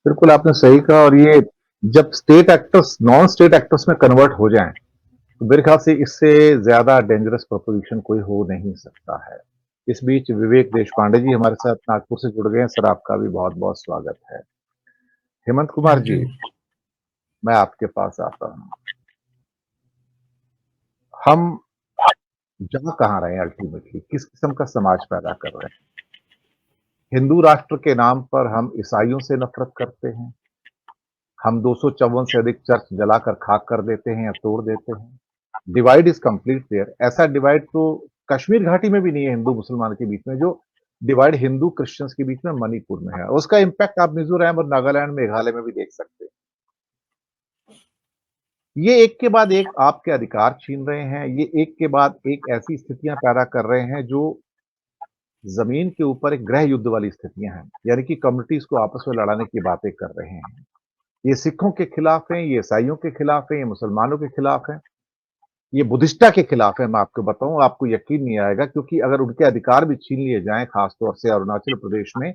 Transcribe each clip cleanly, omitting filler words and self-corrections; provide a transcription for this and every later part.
बिल्कुल आपने सही कहा। और ये जब state actors non state actors में कन्वर्ट हो जाएं, तो मेरे ख्याल से इससे ज्यादा डेंजरस प्रोपोजिशन कोई हो नहीं सकता है। इस बीच विवेक देशपांडे जी हमारे साथ नागपुर से जुड़ गए हैं। सर, आपका भी बहुत बहुत स्वागत है। Hemant Kumar thank ji, you. मैं आपके पास आता हूँ। हम जा कहाँ रहे हैं? अल्टीमेटली किस किस्म का समाज पैदा कर रहे हैं? हिंदू राष्ट्र के नाम पर हम ईसाइयों से नफरत करते हैं। हम 254 से अधिक चर्च जलाकर खाक कर देते हैं या तोड़ देते हैं। Divide is complete their. ऐसा डिवाइड तो कश्मीर घाटी में भी नहीं है हिंदू मुसलमान के बीच में, जो डिवाइड हिंदू क्रिश्चियंस के बीच में मणिपुर में है। उसका इम्पैक्ट आप मिजोरम और नागालैंड मेघालय में भी देख सकते हैं। ये एक के बाद एक आपके अधिकार छीन रहे हैं। ये एक के बाद एक ऐसी स्थितियां पैदा कर रहे हैं जो जमीन के ऊपर एक गृह युद्ध वाली स्थितियां हैं, यानी कि कम्युनिटीज को आपस में लड़ाने की बातें कर रहे हैं। ये सिखों के खिलाफ हैं, ये ईसाइयों के खिलाफ हैं, ये मुसलमानों के खिलाफ हैं, ये बुद्धिस्टा के खिलाफ है। मैं आपको बताऊं, आपको यकीन नहीं आएगा, क्योंकि अगर उनके अधिकार भी छीन लिए जाएं, खासतौर से अरुणाचल प्रदेश में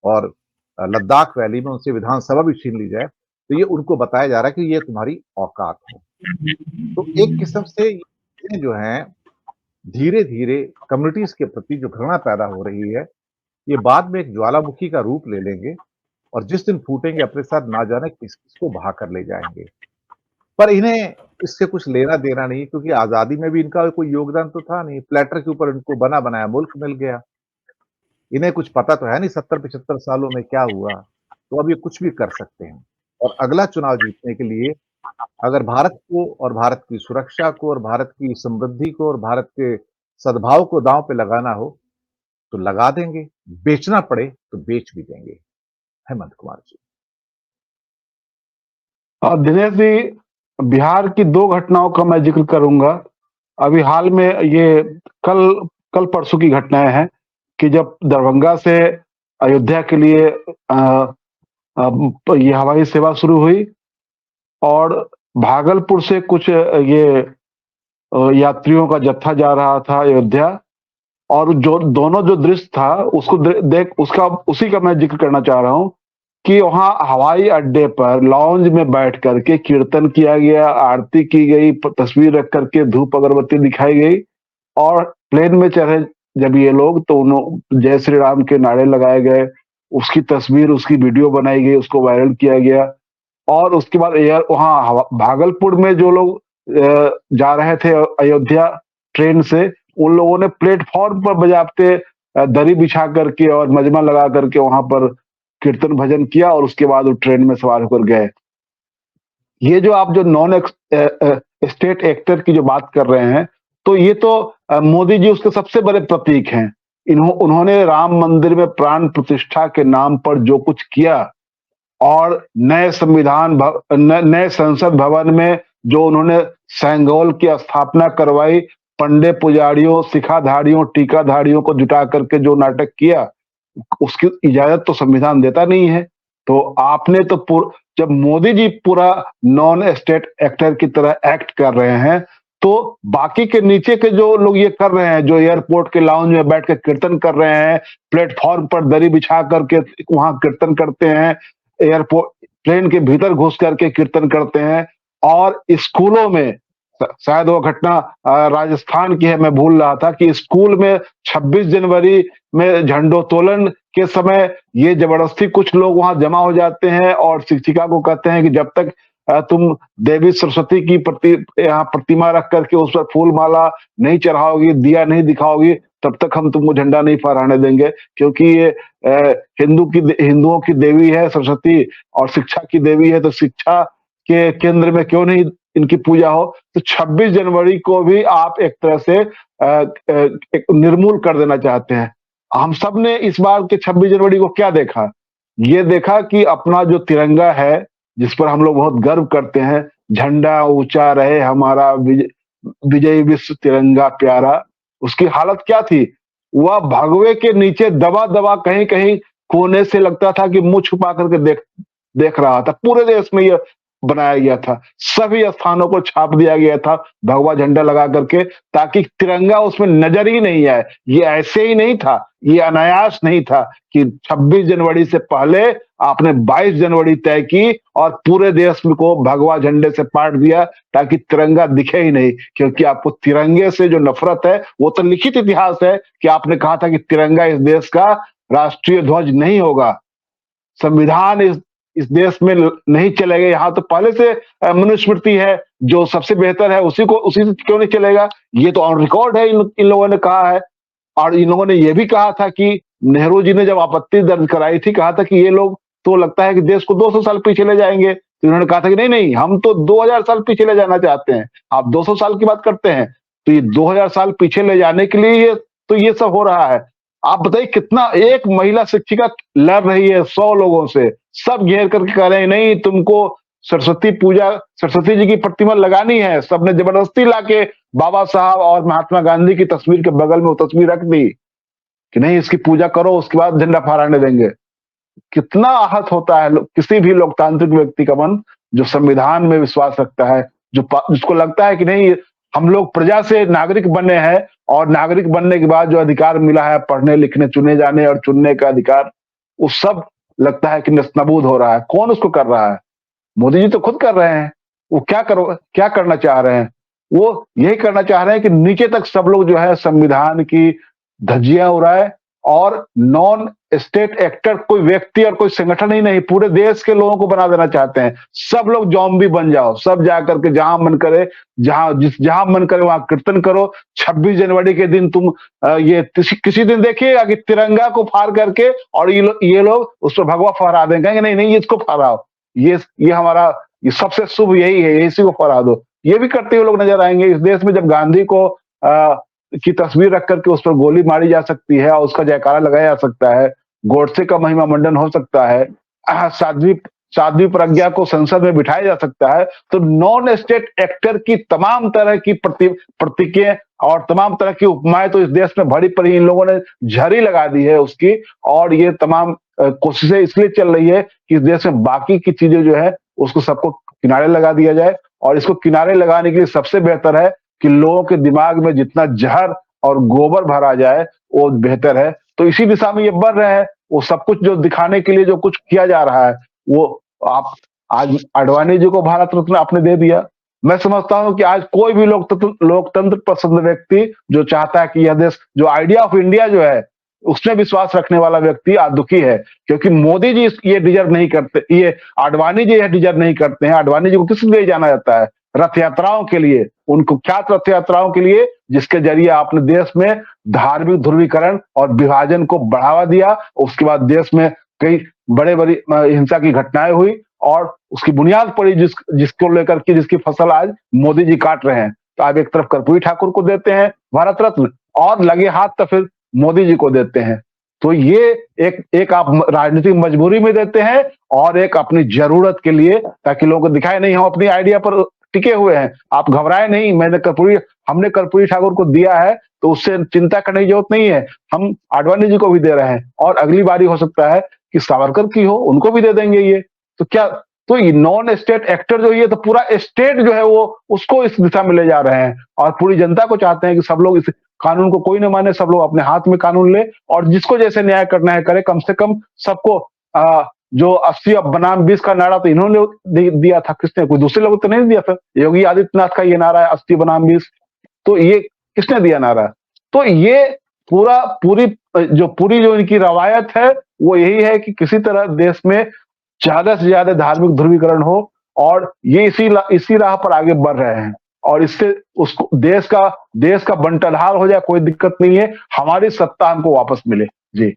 और लद्दाख वैली में उनसे विधानसभा भी छीन ली जाए, तो ये उनको बताया जा रहा है कि ये तुम्हारी औकात है। तो एक किस्म से ये जो है धीरे धीरे कम्युनिटीज के प्रति जो घृणा पैदा हो रही है, ये बाद में एक ज्वालामुखी का रूप ले लेंगे और जिस दिन फूटेंगे अपने साथ ना जाने किस किस को बहा कर ले जाएंगे। पर इन्हें इससे कुछ लेना देना नहीं, क्योंकि आजादी में भी इनका कोई योगदान तो था नहीं। प्लेटर के ऊपर इनको बना बनाया मुल्क मिल गया। इन्हें कुछ पता तो है नहीं 70-75 सालों में क्या हुआ। तो अब ये कुछ भी कर सकते हैं। और अगला चुनाव जीतने के लिए अगर भारत को और भारत की सुरक्षा को और भारत की समृद्धि को और भारत के सद्भाव को दांव पे लगाना हो, तो लगा देंगे। बेचना पड़े तो बेच भी देंगे। हेमंत कुमार जी। और दिनेश जी, बिहार की दो घटनाओं का मैं जिक्र करूंगा। अभी हाल में ये कल कल परसों की घटनाएं हैं कि जब दरभंगा से अयोध्या के लिए ये हवाई सेवा शुरू हुई और भागलपुर से कुछ ये यात्रियों का जत्था जा रहा था अयोध्या। और जो दोनों जो दृश्य था उसको देख उसका उसी का मैं जिक्र करना चाह रहा हूं कि वहां हवाई अड्डे पर लॉन्ज में बैठ करके कीर्तन किया गया, आरती की गई, तस्वीर रख करके धूप अगरबत्ती दिखाई गई। और प्लेन में चढ़े जब ये लोग तो उन्होंने जय श्री राम के नारे लगाए गए, उसकी तस्वीर उसकी वीडियो बनाई गई, उसको वायरल किया गया। और उसके बाद एयर वहाँ भागलपुर में जो लोग जा रहे थे अयोध्या ट्रेन से, उन लोगों ने प्लेटफॉर्म पर बजाते दरी बिछा करके और मजमा लगा करके वहां पर कीर्तन भजन किया और उसके बाद वो ट्रेन में सवार होकर गए। ये जो आप जो नॉन स्टेट एक्टर की जो बात कर रहे हैं, तो ये तो मोदी जी उसके सबसे बड़े प्रतीक हैं। उन्होंने राम मंदिर में प्राण प्रतिष्ठा के नाम पर जो कुछ किया और नए संसद भवन में जो उन्होंने सेंगोल की स्थापना करवाई, पंडे पुजारियों, सिखाधारियों, टीकाधारियों को जुटा करके जो नाटक किया, उसकी इजाजत तो संविधान देता नहीं है। तो आपने तो जब मोदी जी पूरा नॉन स्टेट एक्टर की तरह एक्ट कर रहे हैं, तो बाकी के नीचे के जो लोग ये कर रहे हैं, जो एयरपोर्ट के लाउंज में बैठ के कीर्तन कर रहे हैं, प्लेटफॉर्म पर दरी बिछा करके वहां कीर्तन करते हैं, एयरपोर्ट ट्रेन के भीतर घुस करके कीर्तन करते हैं, और स्कूलों में शायद वो घटना राजस्थान की है, मैं भूल रहा था कि स्कूल में 26 जनवरी में झंडोत्तोलन के समय ये जबरदस्ती कुछ लोग वहां जमा हो जाते हैं और शिक्षिका को कहते हैं कि जब तक तुम देवी सरस्वती की यहाँ प्रतिमा रख करके उस पर फूल माला नहीं चढ़ाओगी, दिया नहीं दिखाओगी, तब तक हम तुमको झंडा नहीं फहराने देंगे, क्योंकि ये हिंदुओं की देवी है सरस्वती और शिक्षा की देवी है, तो शिक्षा के केंद्र में क्यों नहीं इनकी पूजा हो। तो 26 जनवरी को भी आप एक तरह से एक निर्मूल कर देना चाहते हैं। हम सब ने इस बार के 26 जनवरी को क्या देखा? ये देखा कि अपना जो तिरंगा है, जिस पर हम लोग बहुत गर्व करते हैं, झंडा ऊंचा रहे हमारा विजयी विश्व तिरंगा प्यारा, उसकी हालत क्या थी? वह भगवे के नीचे दबा दबा कहीं कहीं कोने से लगता था कि मुंह छुपा करके देख रहा था। पूरे देश में यह बनाया गया था, सभी स्थानों को छाप दिया गया था भगवा झंडा लगा करके, ताकि तिरंगा उसमें नजर ही नहीं आए। ये ऐसे ही नहीं था, ये अनायास नहीं था कि 26 जनवरी से पहले आपने 22 जनवरी तय की और पूरे देश में को भगवा झंडे से पाट दिया ताकि तिरंगा दिखे ही नहीं, क्योंकि आपको तिरंगे से जो नफरत है वो तो लिखित इतिहास है कि आपने कहा था कि तिरंगा इस देश का राष्ट्रीय ध्वज नहीं होगा, संविधान इस देश में नहीं चलेगा। यहाँ तो पहले से मनुस्मृति है, जो सबसे बेहतर है उसी से क्यों नहीं चलेगा? ये तो ऑन रिकॉर्ड है, इन लोगों ने कहा है। और इन लोगों ने ये भी कहा था कि नेहरू जी ने जब आपत्ति दर्ज कराई थी, कहा था कि ये लोग तो लगता है कि देश को 200 साल पीछे ले जाएंगे। तो इन्होंने कहा था कि नहीं नहीं, हम तो 2000 साल पीछे ले जाना चाहते हैं, आप 200 साल की बात करते हैं। तो ये 2000 साल पीछे ले जाने के लिए ये सब हो रहा है। आप बताइए कितना, एक महिला शिक्षिका लड़ रही है 100 लोगों से, सब घेर करके कह रहे हैं नहीं तुमको सरस्वती जी की प्रतिमा लगानी है। सबने जबरदस्ती लाके बाबा साहब और महात्मा गांधी की तस्वीर के बगल में वो तस्वीर रख दी कि नहीं इसकी पूजा करो, उसके बाद झंडा फहराने देंगे। कितना आहत होता है किसी भी लोकतांत्रिक व्यक्ति का मन जो संविधान में विश्वास रखता है, जिसको लगता है कि नहीं हम लोग प्रजा से नागरिक बने हैं और नागरिक बनने के बाद जो अधिकार मिला है पढ़ने लिखने चुने जाने और चुनने का अधिकार, वो सब लगता है कि नस्तनाबूद हो रहा है। कौन उसको कर रहा है? मोदी जी तो खुद कर रहे हैं। वो क्या करना चाह रहे हैं? वो यही करना चाह रहे हैं कि नीचे तक सब लोग जो है संविधान की धज्जियां उड़ाए और नॉन स्टेट एक्टर कोई व्यक्ति और कोई संगठन ही नहीं, पूरे देश के लोगों को बना देना चाहते हैं। सब लोग ज़ॉम्बी बन जाओ, सब जाकर के जहां मन करे जहां मन करे वहां कीर्तन करो। 26 जनवरी के दिन तुम ये किसी दिन देखिएगा कि तिरंगा को फाड़ करके और ये लोग उस पर भगवा फहरा देंगे, कहेंगे नहीं नहीं इसको फहराओ, ये हमारा ये सबसे शुभ यही है, इसी को फहरा दो। ये भी करते हुए लोग नजर आएंगे। इस देश में जब गांधी को की तस्वीर रख करके उस पर गोली मारी जा सकती है और उसका जयकारा लगाया जा सकता है, गोडसे का महिमा मंडन हो सकता है, साध्वी प्रज्ञा को संसद में बिठाया जा सकता है, तो नॉन स्टेट एक्टर की तमाम तरह की प्रतीकें और तमाम तरह की उपमाएं तो इस देश में भरी पड़ी, इन लोगों ने झड़ी लगा दी है उसकी। और ये तमाम कोशिशें इसलिए चल रही है कि इस देश में बाकी की चीजें जो है उसको सबको किनारे लगा दिया जाए। और इसको किनारे लगाने के लिए सबसे बेहतर है कि लोगों के दिमाग में जितना जहर और गोबर भरा जाए वो बेहतर है। तो इसी दिशा में ये बढ़ रहे हैं। वो सब कुछ जो दिखाने के लिए जो कुछ किया जा रहा है, वो आप आज आडवाणी जी को भारत रत्न आपने दे दिया। मैं समझता हूं कि आज कोई भी लोकतंत्र पसंद व्यक्ति जो चाहता है कि यह देश, जो आइडिया ऑफ इंडिया जो है उसमें विश्वास रखने वाला व्यक्ति आज दुखी है, क्योंकि मोदी जी ये डिजर्व नहीं करते, ये आडवाणी जी यह डिजर्व नहीं करते हैं। आडवाणी जी को किस लिए जाना जाता है? रथ यात्राओं के लिए, उनको ख्यात रथ यात्राओं के लिए, जिसके जरिए आपने देश में धार्मिक ध्रुवीकरण और विभाजन को बढ़ावा दिया। उसके बाद देश में कई बड़ी हिंसा की घटनाएं हुई और उसकी बुनियाद पड़ी जिसको लेकर के जिसकी फसल आज मोदी जी काट रहे हैं। तो आप एक तरफ कर्पूरी ठाकुर को देते हैं भारत रत्न और लगे हाथ तो फिर मोदी जी को देते हैं। तो ये एक आप राजनीतिक मजबूरी में देते हैं और एक अपनी जरूरत के लिए, ताकि लोगों को दिखाए नहीं हम अपनी आइडिया पर टिके हुए हैं। आप घबराए नहीं, हमने कर्पूरी ठाकुर को दिया है तो उससे चिंता करने की जरूरत नहीं है। हम आडवाणी जी को भी दे रहे हैं और अगली बारी हो सकता है कि सावरकर की हो, उनको भी दे देंगे। ये तो क्या, तो ये नॉन स्टेट एक्टर जो ये तो पूरा स्टेट जो है वो उसको इस दिशा में ले जा रहे हैं और पूरी जनता को चाहते हैं कि सब लोग इस कानून को कोई न माने, सब लोग अपने हाथ में कानून ले और जिसको जैसे न्याय करना है करे। कम से कम सबको जो 80 बनाम 20 का नारा तो इन्होंने दिया था, किसने? कोई दूसरे लोग तो नहीं दिया था। योगी आदित्यनाथ का ये नारा है 80 बनाम 20, तो ये किसने दिया नारा? तो ये पूरी जो इनकी रवायत है वो यही है कि किसी तरह देश में ज्यादा से ज्यादा धार्मिक ध्रुवीकरण हो और ये इसी राह पर आगे बढ़ रहे हैं। और इससे उसको देश का बंटवारा हो जाए कोई दिक्कत नहीं है, हमारी सत्ता हमको वापस मिले। जी।